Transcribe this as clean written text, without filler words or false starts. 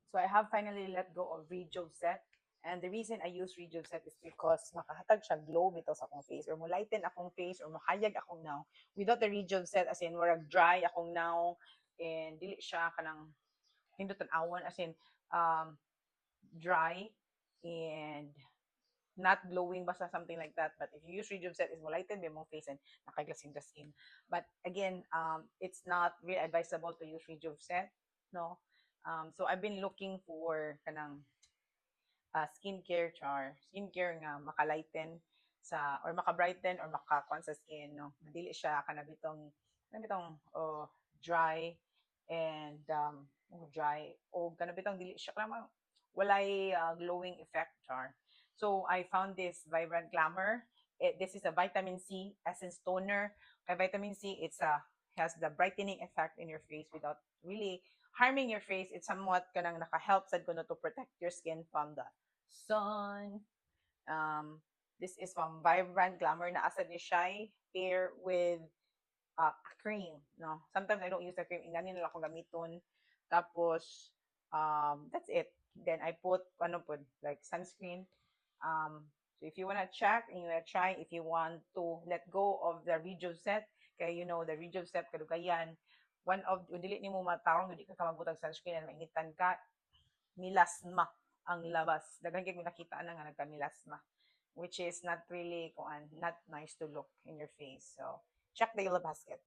So I have finally let go of Rejuv-Set. And the reason I use Rejuv-Set is because makahatag siya glow bitaw sa akong face or mo lighten akong face or mahayag akong now. Without the Rejuv-Set, as in warag dry akong now and dili siya kanang nindot awan, as in um dry and not glowing basta something like that. But if you use Rejuv-Set, is mo lighten ba mong face and nakaglasing the skin. But again, it's not really advisable to use Rejuv-Set, no. So I've been looking for kanang skincare nga makalighten sa or maka-brighten or maka-con sa skin, no. Madili siya kanabitong dry and dry o kanabitong dili siya kanang walay glowing effect char. So I found this Vibrant Glamour. This is a vitamin C essence toner. Kay vitamin C, it's a has the brightening effect in your face without really harming your face. It's somewhat kanang naka-help sad kuno to protect your skin from the sun. Um, this is from Vibrant Glamour na asa ni siya pair with cream. No, sometimes I don't use the cream. Ingani na lang ako gamiton. Tapos that's it. Then I put ano po like sunscreen. So if you wanna check and you wanna try, if you want to let go of the Rejuv-Set, kaya you know the Rejuv-Set kadugayan, one of dili nimo matawang di ka magbutang sunscreen and mainitan ka, milasma ang labas. Daghan kay nakita na nga nagka-milasma, which is not really not nice to look in your face. So check the yellow basket.